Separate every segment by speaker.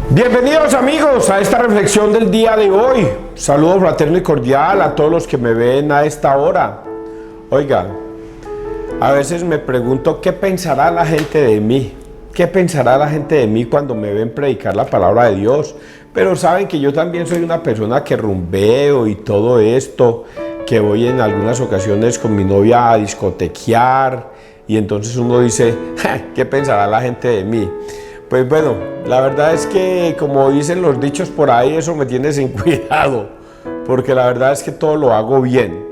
Speaker 1: Bienvenidos amigos a esta reflexión del día de hoy. Saludo fraterno y cordial a todos los que me ven a esta hora. Oiga, a veces me pregunto qué pensará la gente de mí. ¿Qué pensará la gente de mí cuando me ven predicar la palabra de Dios? Pero saben que yo también soy una persona que rumbeo y todo esto, que voy en algunas ocasiones con mi novia a discotequear y entonces uno dice, ¿qué pensará la gente de mí? Pues bueno, la verdad es que como dicen los dichos por ahí, eso me tiene sin cuidado, porque la verdad es que todo lo hago bien,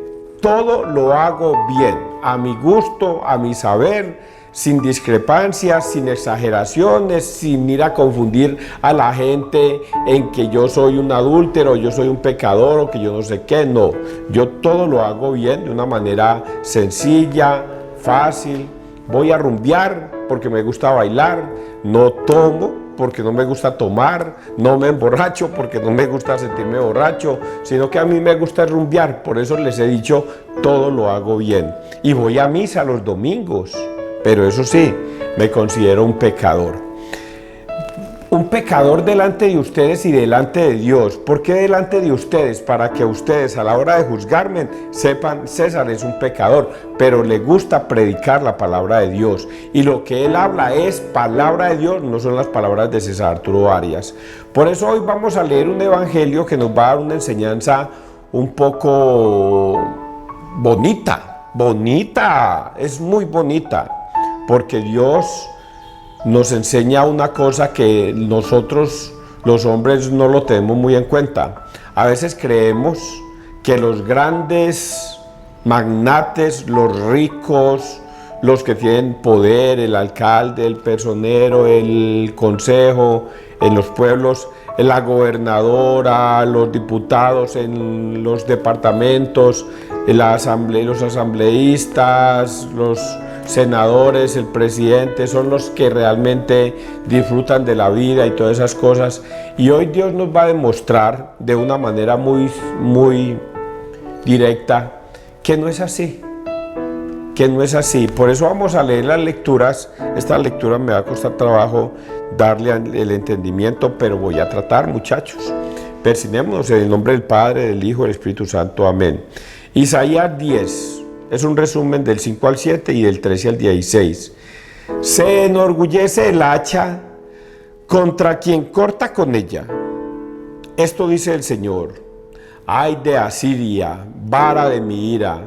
Speaker 1: a mi gusto, a mi saber, sin discrepancias, sin exageraciones, sin ir a confundir a la gente en que yo soy un adúltero, yo soy un pecador o que yo no sé qué, no, yo todo lo hago bien de una manera sencilla, fácil. Voy a rumbear porque me gusta bailar, no tomo porque no me gusta tomar, no me emborracho porque no me gusta sentirme borracho, sino que a mí me gusta rumbear, por eso les he dicho, todo lo hago bien. Y voy a misa los domingos, pero eso sí, me considero un pecador. Un pecador delante de ustedes y delante de Dios. ¿Por qué delante de ustedes? Para que ustedes a la hora de juzgarme sepan, César es un pecador, pero le gusta predicar la palabra de Dios. Y lo que él habla es palabra de Dios, no son las palabras de César Arturo Arias. Por eso hoy vamos a leer un evangelio que nos va a dar una enseñanza un poco bonita, es muy bonita, porque Dios nos enseña una cosa que nosotros los hombres no lo tenemos muy en cuenta. A veces creemos que los grandes magnates, los ricos, los que tienen poder, el alcalde, el personero, el consejo en los pueblos, la gobernadora, los diputados en los departamentos, los asambleístas, los senadores, el presidente, son los que realmente disfrutan de la vida y todas esas cosas. Y hoy Dios nos va a demostrar de una manera muy directa que no es así. Por eso vamos a leer las lecturas. Esta lectura me va a costar trabajo darle el entendimiento, pero voy a tratar, muchachos. Persignémonos en el nombre del Padre, del Hijo y del Espíritu Santo. Amén. Isaías 10. Es un resumen del 5 al 7 y del 13 al 16. Se enorgullece el hacha contra quien corta con ella. Esto dice el Señor. Ay de Asiria, vara de mi ira.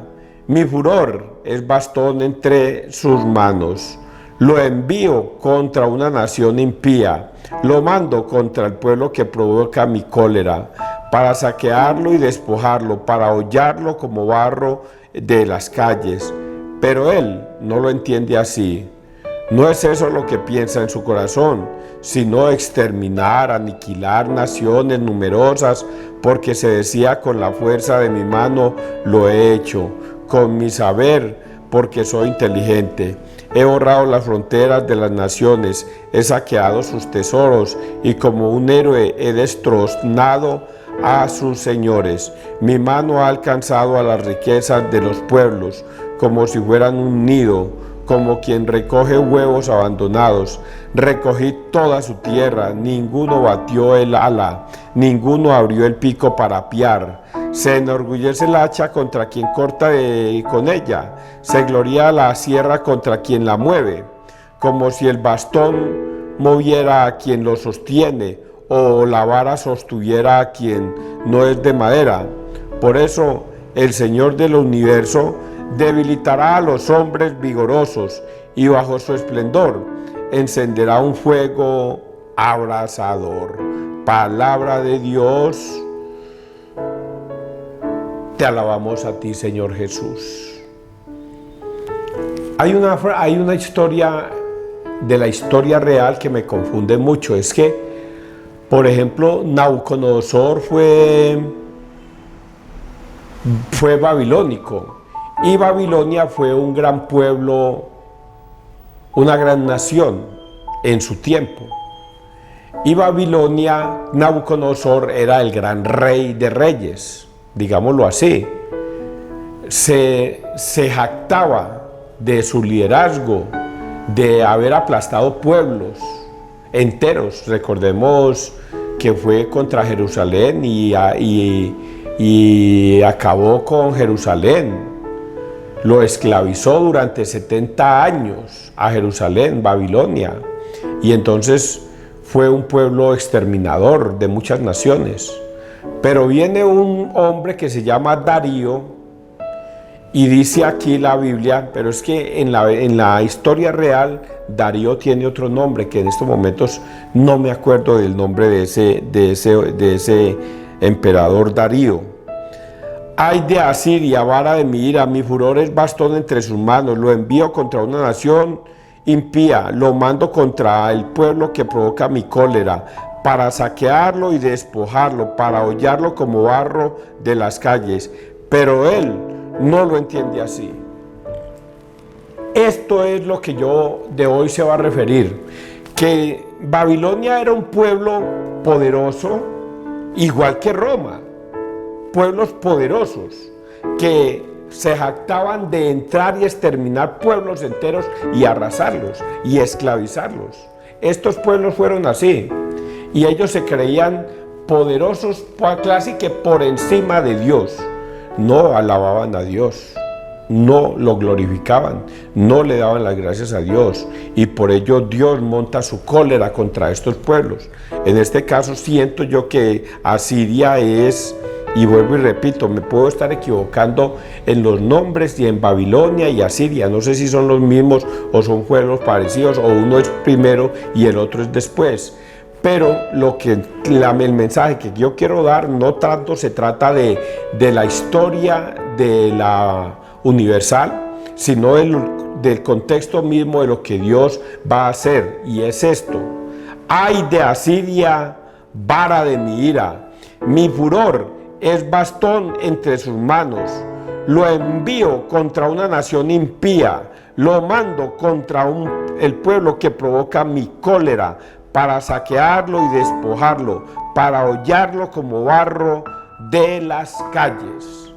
Speaker 1: Mi furor es bastón entre sus manos. Lo envío contra una nación impía. Lo mando contra el pueblo que provoca mi cólera, para saquearlo y despojarlo, para hollarlo como barro de las calles, pero él no lo entiende así. No es eso lo que piensa en su corazón, sino exterminar, aniquilar naciones numerosas, porque se decía, con la fuerza de mi mano lo he hecho, con mi saber, porque soy inteligente. He borrado las fronteras de las naciones, he saqueado sus tesoros, y como un héroe he destrozado a sus señores. Mi mano ha alcanzado a las riquezas de los pueblos, como si fueran un nido, como quien recoge huevos abandonados. Recogí toda su tierra, ninguno batió el ala, ninguno abrió el pico para apiar. Se enorgullece el hacha contra quien corta con ella, se gloria la sierra contra quien la mueve, como si el bastón moviera a quien lo sostiene, o la vara sostuviera a quien no es de madera. Por eso el Señor del universo debilitará a los hombres vigorosos, y bajo su esplendor encenderá un fuego abrasador. Palabra de Dios. Te alabamos a ti, Señor Jesús. Hay una historia de la historia real que me confunde mucho. Es que, por ejemplo, Nabucodonosor fue babilónico, y Babilonia fue un gran pueblo, una gran nación en su tiempo. Y Babilonia, Nabucodonosor era el gran rey de reyes, digámoslo así. Se jactaba de su liderazgo, de haber aplastado pueblos enteros. Recordemos que fue contra Jerusalén y acabó con Jerusalén. Lo esclavizó durante 70 años a Jerusalén, Babilonia. Y entonces fue un pueblo exterminador de muchas naciones. Pero viene un hombre que se llama Darío, y dice aquí la Biblia, pero es que en la historia real, Darío tiene otro nombre, que en estos momentos no me acuerdo del nombre de ese emperador Darío. Ay de Asiria, vara de mi ira, mi furor es bastón entre sus manos, lo envío contra una nación impía, lo mando contra el pueblo que provoca mi cólera, para saquearlo y despojarlo, para hollarlo como barro de las calles. Pero él no lo entiende así. Esto es lo que yo de hoy se va a referir, que Babilonia era un pueblo poderoso, igual que Roma, pueblos poderosos, que se jactaban de entrar y exterminar pueblos enteros y arrasarlos y esclavizarlos. Estos pueblos fueron así, y ellos se creían poderosos, casi que por encima de Dios. No alababan a Dios, no lo glorificaban, no le daban las gracias a Dios, y por ello Dios monta su cólera contra estos pueblos. En este caso siento yo que Asiria es, y vuelvo y repito, me puedo estar equivocando en los nombres, y en Babilonia y Asiria, no sé si son los mismos o son pueblos parecidos, o uno es primero y el otro es después. Pero el mensaje que yo quiero dar no tanto se trata de la historia de la universal, sino del contexto mismo de lo que Dios va a hacer, y es esto: ay de Asiria, vara de mi ira, mi furor es bastón entre sus manos, lo envío contra una nación impía, lo mando contra el pueblo que provoca mi cólera, para saquearlo y despojarlo, para hollarlo como barro de las calles.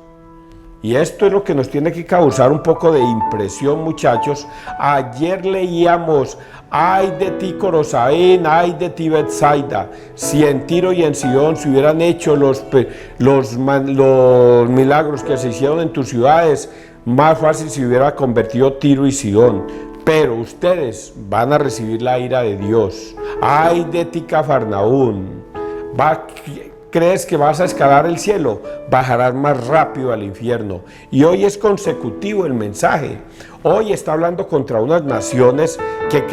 Speaker 1: Y esto es lo que nos tiene que causar un poco de impresión, muchachos. Ayer leíamos: ay de ti, Corosaín, ay de ti, Betsaida, si en Tiro y en Sidón se hubieran hecho los milagros que se hicieron en tus ciudades, más fácil se hubiera convertido Tiro y Sidón. Pero ustedes van a recibir la ira de Dios. Ay de ti, Cafarnaún, ¿crees que vas a escalar el cielo? Bajarás más rápido al infierno. Y hoy es consecutivo el mensaje. Hoy está hablando contra unas naciones que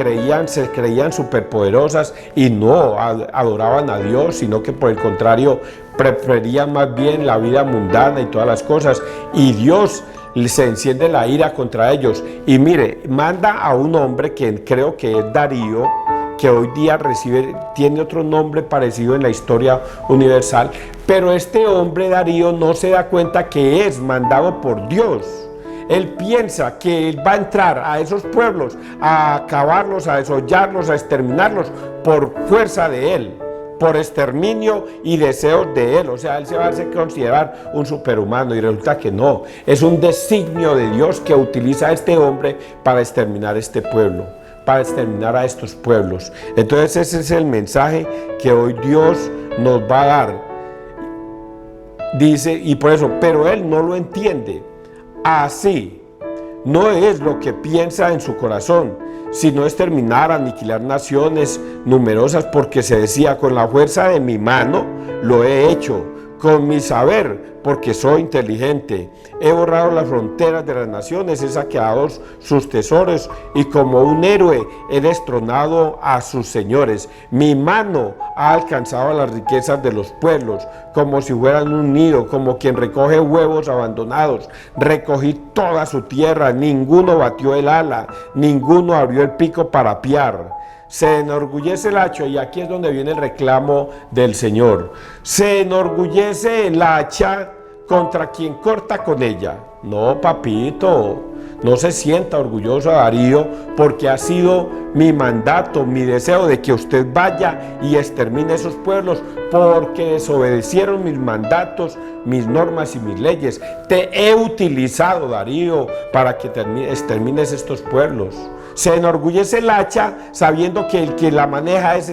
Speaker 1: se creían superpoderosas y no adoraban a Dios, sino que por el contrario preferían más bien la vida mundana y todas las cosas. Y Dios se enciende la ira contra ellos, y mire, manda a un hombre que creo que es Darío, que hoy día tiene otro nombre parecido en la historia universal, pero este hombre Darío no se da cuenta que es mandado por Dios. Él piensa que él va a entrar a esos pueblos, a acabarlos, a desollarlos, a exterminarlos por fuerza de él, por exterminio y deseos de él. O sea, él se va a hacer considerar un superhumano, y resulta que no, es un designio de Dios que utiliza a este hombre para exterminar este pueblo, para exterminar a estos pueblos. Entonces ese es el mensaje que hoy Dios nos va a dar. Dice, y por eso, pero él no lo entiende. Así no es lo que piensa en su corazón, sino exterminar, aniquilar naciones numerosas, porque se decía: con la fuerza de mi mano lo he hecho, con mi saber, porque soy inteligente. He borrado las fronteras de las naciones, he saqueado sus tesoros, y como un héroe he destronado a sus señores. Mi mano ha alcanzado las riquezas de los pueblos, como si fueran un nido, como quien recoge huevos abandonados. Recogí toda su tierra, ninguno batió el ala, ninguno abrió el pico para piar. Se enorgullece el hacha, y aquí es donde viene el reclamo del Señor. Se enorgullece el hacha contra quien corta con ella. No, papito, no se sienta orgulloso, Darío, porque ha sido mi mandato, mi deseo de que usted vaya y extermine esos pueblos, porque desobedecieron mis mandatos, mis normas y mis leyes. Te he utilizado, Darío, para que extermines estos pueblos. Se enorgullece el hacha sabiendo que el que la maneja es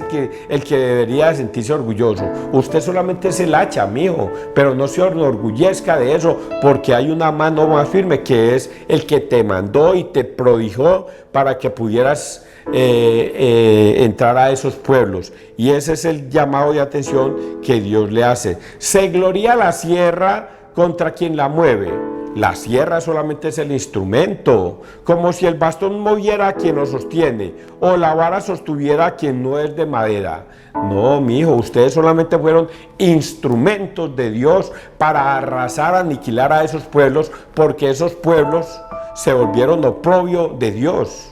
Speaker 1: el que debería sentirse orgulloso. Usted solamente es el hacha, mijo, pero no se enorgullezca de eso, porque hay una mano más firme que es el que te mandó y te prodigó para que pudieras entrar a esos pueblos. Y ese es el llamado de atención que Dios le hace. Se gloría la sierra contra quien la mueve. La sierra solamente es el instrumento, como si el bastón moviera a quien lo sostiene o la vara sostuviera a quien no es de madera. No, mijo, ustedes solamente fueron instrumentos de Dios para arrasar, aniquilar a esos pueblos, porque esos pueblos se volvieron oprobio de Dios.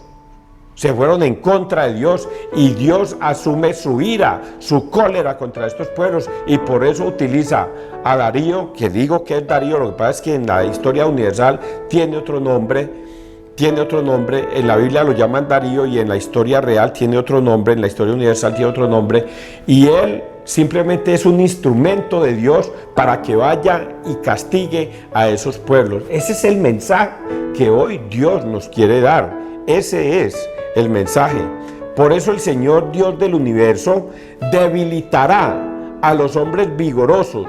Speaker 1: Se fueron en contra de Dios y Dios asume su ira, su cólera contra estos pueblos, y por eso utiliza a Darío, que digo que es Darío, lo que pasa es que en la historia universal tiene otro nombre, en la Biblia lo llaman Darío y en la historia real tiene otro nombre, en la historia universal tiene otro nombre, y él simplemente es un instrumento de Dios para que vaya y castigue a esos pueblos. Ese es el mensaje que hoy Dios nos quiere dar, ese es el mensaje. Por eso el Señor Dios del universo debilitará a los hombres vigorosos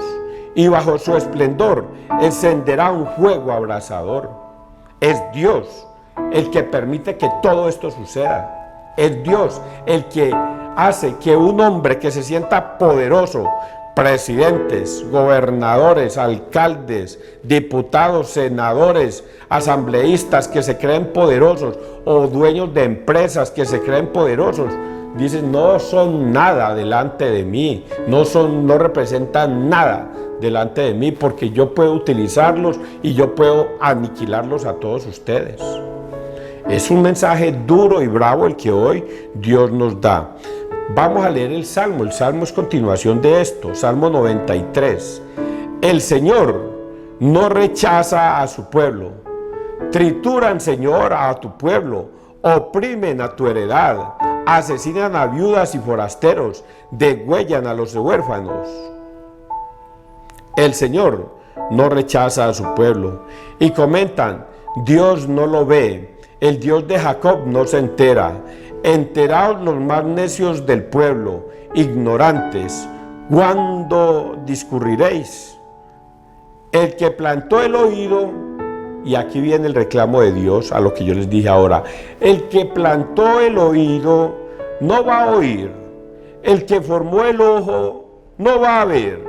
Speaker 1: y bajo su esplendor encenderá un fuego abrasador. Es Dios el que permite que todo esto suceda. Es Dios el que hace que un hombre que se sienta poderoso, presidentes, gobernadores, alcaldes, diputados, senadores, asambleístas que se creen poderosos o dueños de empresas que se creen poderosos, dicen no son nada delante de mí, no representan nada delante de mí, porque yo puedo utilizarlos y yo puedo aniquilarlos a todos ustedes. Es un mensaje duro y bravo el que hoy Dios nos da. Vamos a leer el Salmo es continuación de esto, Salmo 93. El Señor no rechaza a su pueblo, trituran, Señor, a tu pueblo, oprimen a tu heredad, asesinan a viudas y forasteros, degüellan a los huérfanos. El Señor no rechaza a su pueblo. Y comentan, Dios no lo ve, el Dios de Jacob no se entera. Enteraos los más necios del pueblo, ignorantes, ¿cuándo discurriréis? El que plantó el oído, y aquí viene el reclamo de Dios a lo que yo les dije ahora, el que plantó el oído no va a oír, el que formó el ojo no va a ver,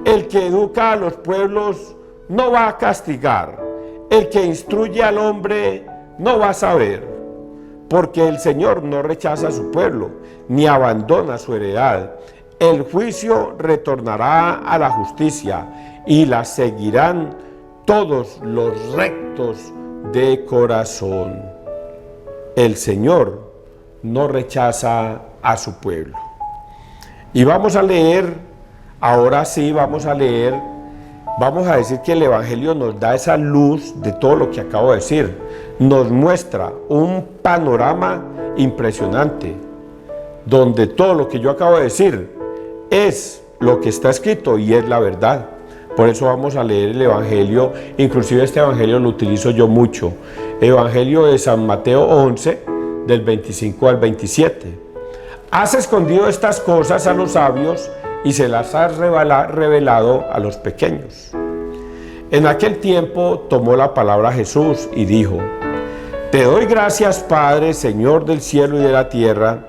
Speaker 1: el que educa a los pueblos no va a castigar, el que instruye al hombre no va a saber. Porque el Señor no rechaza a su pueblo, ni abandona su heredad. El juicio retornará a la justicia, y la seguirán todos los rectos de corazón. El Señor no rechaza a su pueblo. Y vamos a leer, ahora sí vamos a leer, vamos a decir que el Evangelio nos da esa luz de todo lo que acabo de decir. Nos muestra un panorama impresionante, donde todo lo que yo acabo de decir es lo que está escrito y es la verdad. Por eso vamos a leer el Evangelio, inclusive este Evangelio lo utilizo yo mucho. Evangelio de San Mateo 11, del 25 al 27. Has escondido estas cosas a los sabios y se las has revelado a los pequeños. En aquel tiempo tomó la palabra Jesús y dijo: Te doy gracias, Padre, Señor del cielo y de la tierra,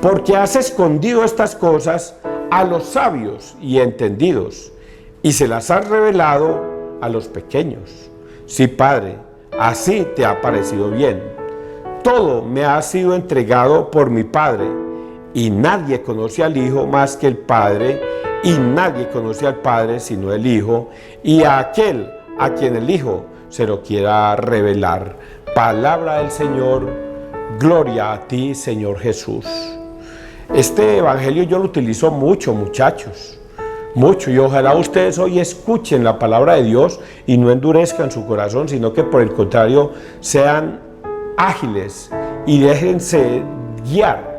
Speaker 1: porque has escondido estas cosas a los sabios y entendidos, y se las has revelado a los pequeños. Sí, Padre, así te ha parecido bien. Todo me ha sido entregado por mi Padre, y nadie conoce al Hijo más que el Padre, y nadie conoce al Padre sino el Hijo, y a aquel a quien el Hijo se lo quiera revelar. Palabra del Señor, gloria a ti, Señor Jesús. Este Evangelio yo lo utilizo mucho, muchachos, mucho, y ojalá ustedes hoy escuchen la palabra de Dios y no endurezcan su corazón, sino que por el contrario sean ágiles y déjense guiar,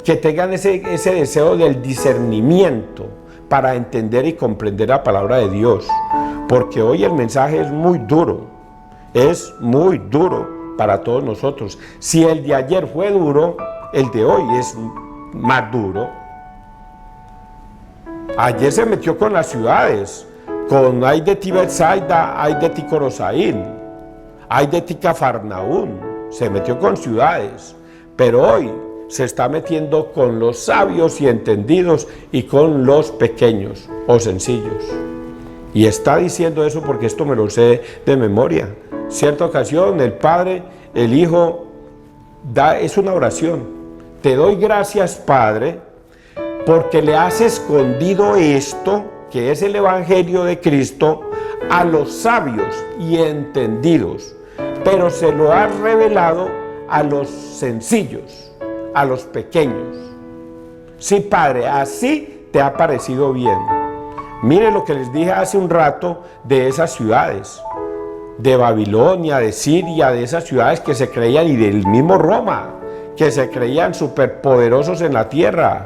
Speaker 1: que tengan ese deseo del discernimiento para entender y comprender la palabra de Dios, porque hoy el mensaje es muy duro para todos nosotros. Si el de ayer fue duro, el de hoy es más duro. Ayer se metió con las ciudades, con ay de ti Betsaida, ay de ti Corosaín, ay de ti Cafarnaún, se metió con ciudades, pero hoy se está metiendo con los sabios y entendidos y con los pequeños o sencillos. Y está diciendo eso porque esto me lo sé de memoria. Cierta ocasión el Padre, el Hijo, es una oración. Te doy gracias, Padre, porque le has escondido esto, que es el Evangelio de Cristo, a los sabios y entendidos, pero se lo has revelado a los sencillos, a los pequeños. Sí, Padre, así te ha parecido bien. Mire lo que les dije hace un rato de esas ciudades, de Babilonia, de Siria, de esas ciudades que se creían, y del mismo Roma, que se creían superpoderosos en la tierra,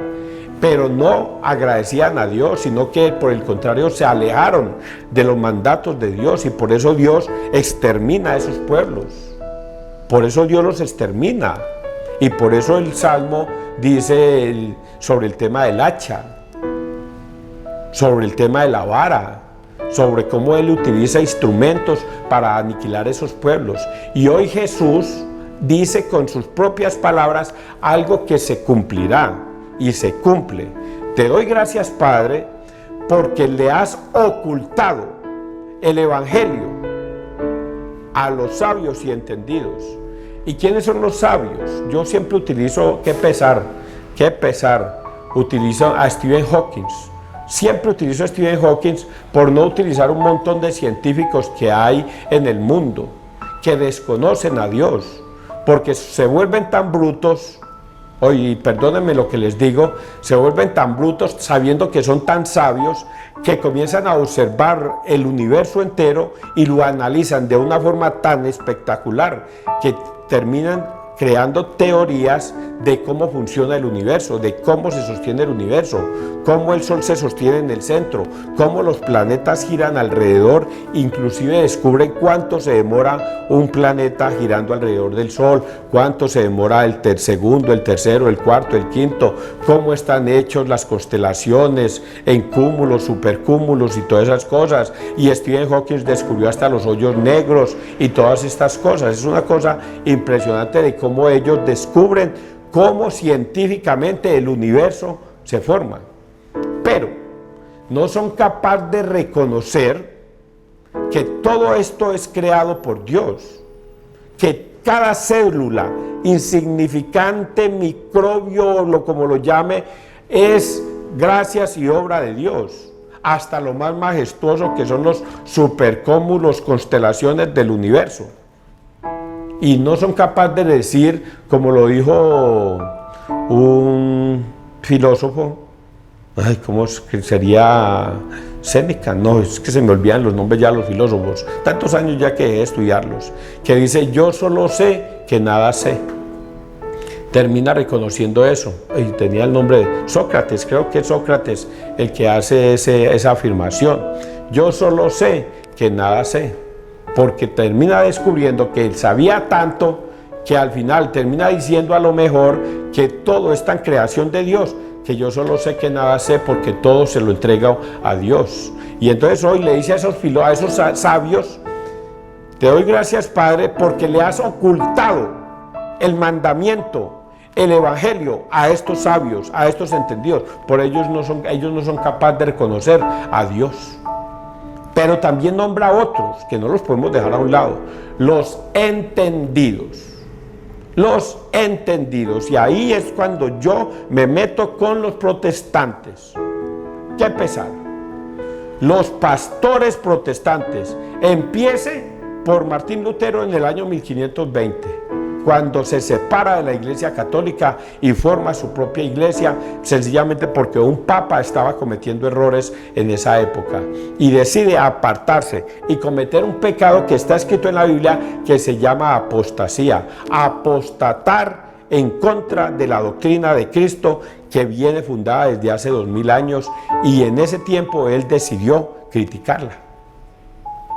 Speaker 1: pero no agradecían a Dios, sino que por el contrario se alejaron de los mandatos de Dios, y por eso Dios extermina a esos pueblos. Por eso Dios los extermina, y por eso el Salmo dice sobre el tema del hacha, sobre el tema de la vara, sobre cómo Él utiliza instrumentos para aniquilar esos pueblos. Y hoy Jesús dice con sus propias palabras algo que se cumplirá, y se cumple. Te doy gracias, Padre, porque le has ocultado el Evangelio a los sabios y entendidos. ¿Y quiénes son los sabios? Yo siempre utilizo, qué pesar, utilizo a Stephen Hawking. Siempre utilizo a Stephen Hawking por no utilizar un montón de científicos que hay en el mundo, que desconocen a Dios, porque se vuelven tan brutos, oye, perdónenme lo que les digo, se vuelven tan brutos sabiendo que son tan sabios, que comienzan a observar el universo entero y lo analizan de una forma tan espectacular que terminan creando teorías de cómo funciona el universo, de cómo se sostiene el universo, cómo el Sol se sostiene en el centro, cómo los planetas giran alrededor, inclusive descubren cuánto se demora un planeta girando alrededor del Sol, cuánto se demora el segundo, el tercero, el cuarto, el quinto, cómo están hechos las constelaciones en cúmulos, supercúmulos y todas esas cosas. Y Stephen Hawking descubrió hasta los hoyos negros y todas estas cosas. Es una cosa impresionante de cómo ellos descubren cómo científicamente el universo se forma, pero no son capaces de reconocer que todo esto es creado por Dios, que cada célula, insignificante microbio, o como lo llame, es gracias y obra de Dios, hasta lo más majestuoso que son los supercúmulos, constelaciones del universo. Y no son capaces de decir, como lo dijo un filósofo, ay, ¿cómo sería? Séneca, no, es que se me olvidan los nombres ya los filósofos, tantos años ya que he de estudiarlos, que dice, yo solo sé que nada sé. Termina reconociendo eso, y tenía el nombre de Sócrates, creo que es Sócrates el que hace esa afirmación, yo solo sé que nada sé. Porque termina descubriendo que él sabía tanto que al final termina diciendo a lo mejor que todo es tan creación de Dios, que yo solo sé que nada sé porque todo se lo entrego a Dios. Y entonces hoy le dice a esos sabios, te doy gracias, Padre, porque le has ocultado el mandamiento, el Evangelio a estos sabios, a estos entendidos. Por ellos no son capaces de reconocer a Dios. Pero también nombra a otros, que no los podemos dejar a un lado, los entendidos. Los entendidos. Y ahí es cuando yo me meto con los protestantes. Qué pesar. Los pastores protestantes. Empiece por Martín Lutero en el año 1520. Cuando se separa de la Iglesia Católica y forma su propia iglesia, sencillamente porque un papa estaba cometiendo errores en esa época y decide apartarse y cometer un pecado que está escrito en la Biblia que se llama apostasía, apostatar en contra de la doctrina de Cristo que viene fundada desde hace 2000 años, y en ese tiempo él decidió criticarla.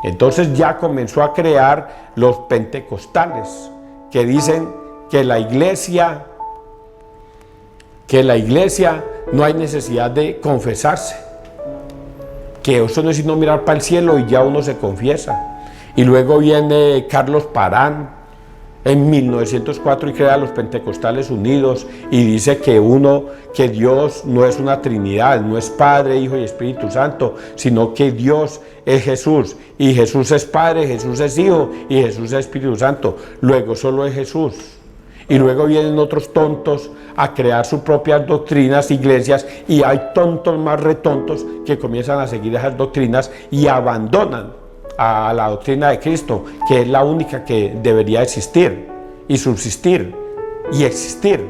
Speaker 1: Entonces ya comenzó a crear los pentecostales, que dicen que la iglesia no hay necesidad de confesarse, que eso no es sino mirar para el cielo y ya uno se confiesa. Y luego viene Carlos Parán en 1904 y crea los Pentecostales Unidos y dice que Dios no es una Trinidad, no es Padre, Hijo y Espíritu Santo, sino que Dios es Jesús, y Jesús es Padre, Jesús es Hijo y Jesús es Espíritu Santo. Luego solo es Jesús. Y luego vienen otros tontos a crear sus propias doctrinas, iglesias, y hay tontos más retontos que comienzan a seguir esas doctrinas y abandonan a la doctrina de Cristo, que es la única que debería existir y subsistir y existir.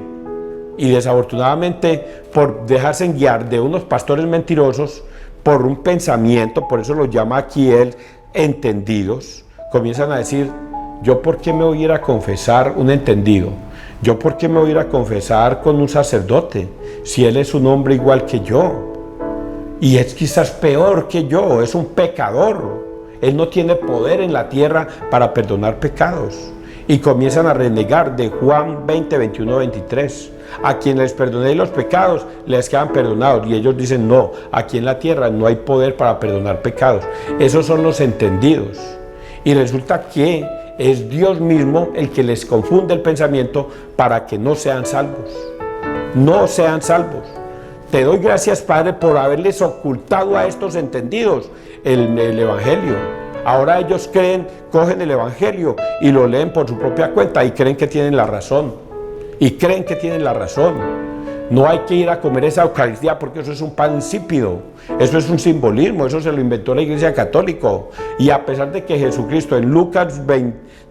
Speaker 1: Y desafortunadamente, por dejarse guiar de unos pastores mentirosos, por un pensamiento, por eso los llama aquí él entendidos, comienzan a decir: ¿yo por qué me voy a ir a confesar un entendido? ¿Yo por qué me voy a ir a confesar con un sacerdote si él es un hombre igual que yo? Y es quizás peor que yo, es un pecador. Él no tiene poder en la tierra para perdonar pecados. Y comienzan a renegar de Juan 20, 21, 23. A quien les perdoné los pecados, les quedan perdonados. Y ellos dicen: no, aquí en la tierra no hay poder para perdonar pecados. Esos son los entendidos. Y resulta que es Dios mismo el que les confunde el pensamiento para que no sean salvos. No sean salvos. Te doy gracias, Padre, por haberles ocultado a estos entendidos el Evangelio. Ahora ellos cogen el Evangelio y lo leen por su propia cuenta y creen que tienen la razón. No hay que ir a comer esa Eucaristía porque eso es un pan insípido, eso es un simbolismo, eso se lo inventó la Iglesia Católica. Y a pesar de que Jesucristo en Lucas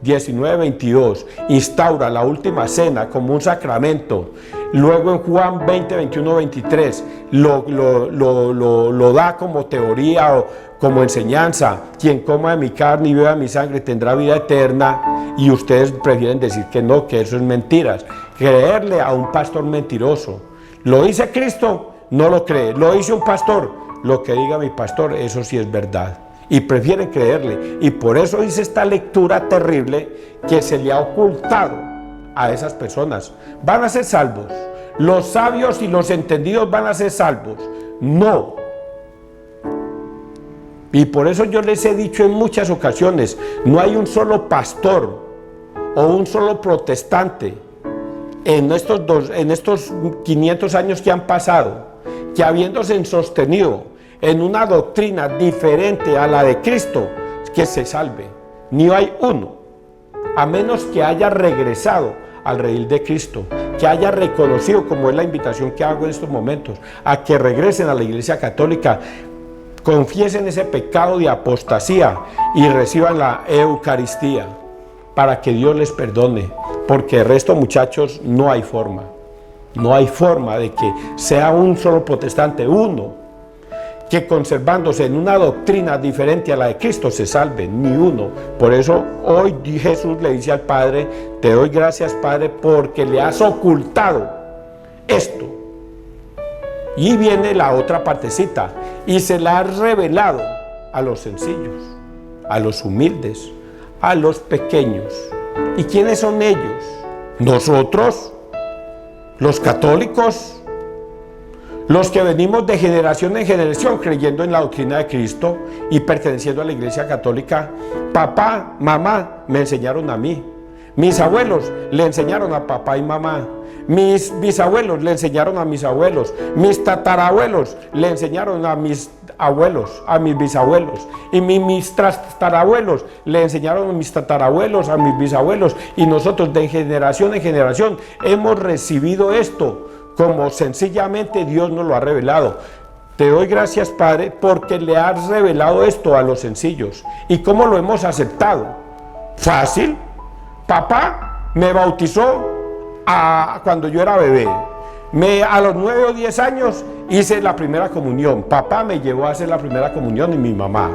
Speaker 1: 19, 22 instaura la última cena como un sacramento, luego en Juan 20, 21, 23 lo da como teoría o como enseñanza: quien coma de mi carne y beba de mi sangre tendrá vida eterna, y ustedes prefieren decir que no, que eso es mentiras, creerle a un pastor mentiroso. Lo dice Cristo, no lo cree. Lo dice un pastor, lo que diga mi pastor, eso sí es verdad. Y prefieren creerle. Y por eso dice esta lectura terrible que se le ha ocultado a esas personas. ¿Van a ser salvos? ¿Los sabios y los entendidos van a ser salvos? No. Y por eso yo les he dicho en muchas ocasiones: no hay un solo pastor o un solo protestante en estos 500 años que han pasado, que habiéndose sostenido en una doctrina diferente a la de Cristo, que se salve. Ni hay uno, a menos que haya regresado al redil de Cristo, que haya reconocido, como es la invitación que hago en estos momentos, a que regresen a la Iglesia Católica, confiesen ese pecado de apostasía y reciban la Eucaristía para que Dios les perdone. Porque el resto, muchachos, no hay forma de que sea un solo protestante, uno, que conservándose en una doctrina diferente a la de Cristo se salve, ni uno. Por eso hoy Jesús le dice al Padre: te doy gracias, Padre, porque le has ocultado esto. Y viene la otra partecita: y se la has revelado a los sencillos, a los humildes, a los pequeños. ¿Y quiénes son ellos? Nosotros, los católicos, los que venimos de generación en generación creyendo en la doctrina de Cristo y perteneciendo a la Iglesia Católica. Papá, mamá me enseñaron a mí. Mis abuelos le enseñaron a papá y mamá. Mis bisabuelos le enseñaron a mis abuelos. Mis tatarabuelos le enseñaron a mis abuelos, a mis bisabuelos. Y mis tatarabuelos le enseñaron a mis tatarabuelos, a mis bisabuelos. Y nosotros de generación en generación hemos recibido esto como sencillamente Dios nos lo ha revelado. Te doy gracias, Padre, porque le has revelado esto a los sencillos. ¿Y cómo lo hemos aceptado? Fácil. Papá me bautizó cuando yo era bebé. A los 9 o 10 años hice la primera comunión. Papá me llevó a hacer la primera comunión y mi mamá.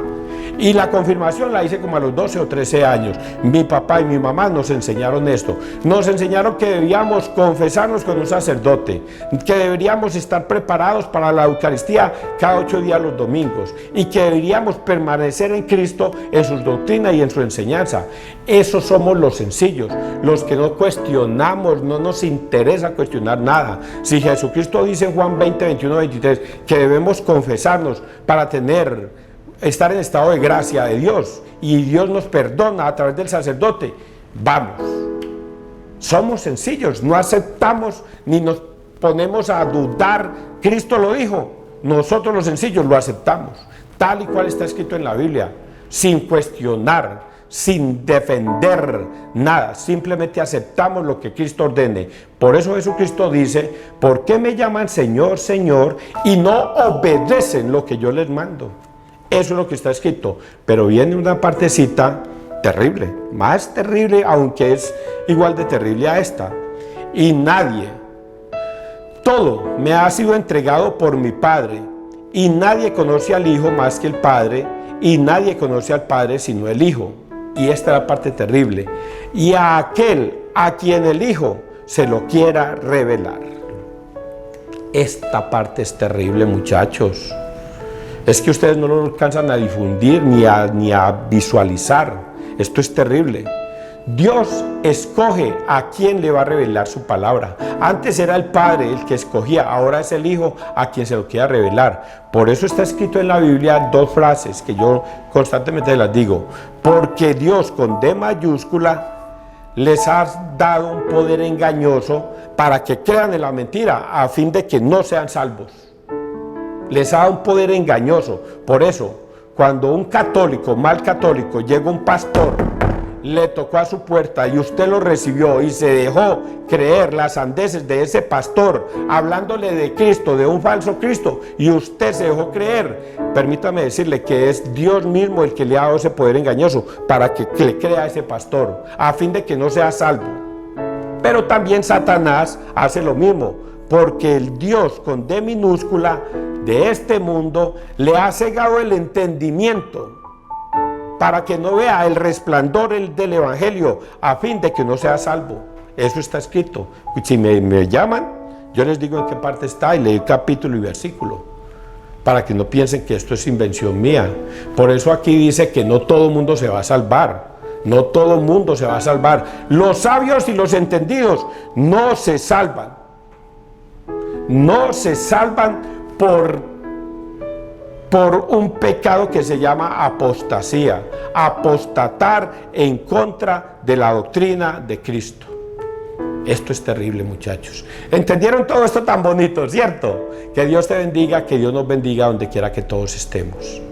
Speaker 1: Y la confirmación la hice como a los 12 o 13 años. Mi papá y mi mamá nos enseñaron esto. Nos enseñaron que debíamos confesarnos con un sacerdote, que deberíamos estar preparados para la Eucaristía cada 8 días los domingos y que deberíamos permanecer en Cristo, en sus doctrinas y en su enseñanza. Esos somos los sencillos, los que no cuestionamos, no nos interesa cuestionar nada. Si Jesucristo dice en Juan 20, 21, 23 que debemos confesarnos para estar en estado de gracia de Dios y Dios nos perdona a través del sacerdote, vamos. Somos sencillos, no aceptamos ni nos ponemos a dudar. Cristo lo dijo, nosotros los sencillos lo aceptamos, tal y cual está escrito en la Biblia, sin cuestionar, sin defender nada, simplemente aceptamos lo que Cristo ordene. Por eso Jesucristo dice: ¿por qué me llaman Señor, Señor y no obedecen lo que yo les mando? Eso es lo que está escrito, pero viene una partecita terrible, más terrible, aunque es igual de terrible a esta. Y nadie, todo me ha sido entregado por mi Padre, y nadie conoce al Hijo más que el Padre, y nadie conoce al Padre sino el Hijo. Y esta es la parte terrible. Y a aquel a quien el Hijo se lo quiera revelar. Esta parte es terrible, muchachos. Es que ustedes no lo alcanzan a difundir ni a visualizar. Esto es terrible. Dios escoge a quién le va a revelar su palabra. Antes era el Padre el que escogía, ahora es el Hijo a quien se lo quiera revelar. Por eso está escrito en la Biblia dos frases que yo constantemente las digo. Porque Dios, con D mayúscula, les ha dado un poder engañoso para que crean en la mentira, a fin de que no sean salvos. Les ha dado un poder engañoso. Por eso, cuando un católico, mal católico, llega un pastor, le tocó a su puerta y usted lo recibió y se dejó creer las sandeces de ese pastor, hablándole de Cristo, de un falso Cristo, y usted se dejó creer, permítame decirle que es Dios mismo el que le ha dado ese poder engañoso para que le crea a ese pastor, a fin de que no sea salvo. Pero también Satanás hace lo mismo, porque el Dios con D minúscula de este mundo le ha cegado el entendimiento para que no vea el resplandor del Evangelio, a fin de que no sea salvo. Eso está escrito. Si me llaman, yo les digo en qué parte está y leo capítulo y versículo, para que no piensen que esto es invención mía. Por eso aquí dice que no todo el mundo se va a salvar. No todo el mundo se va a salvar. Los sabios y los entendidos no se salvan. No se salvan por un pecado que se llama apostasía, apostatar en contra de la doctrina de Cristo. Esto es terrible, muchachos. ¿Entendieron todo esto tan bonito, cierto? Que Dios te bendiga, que Dios nos bendiga donde quiera que todos estemos.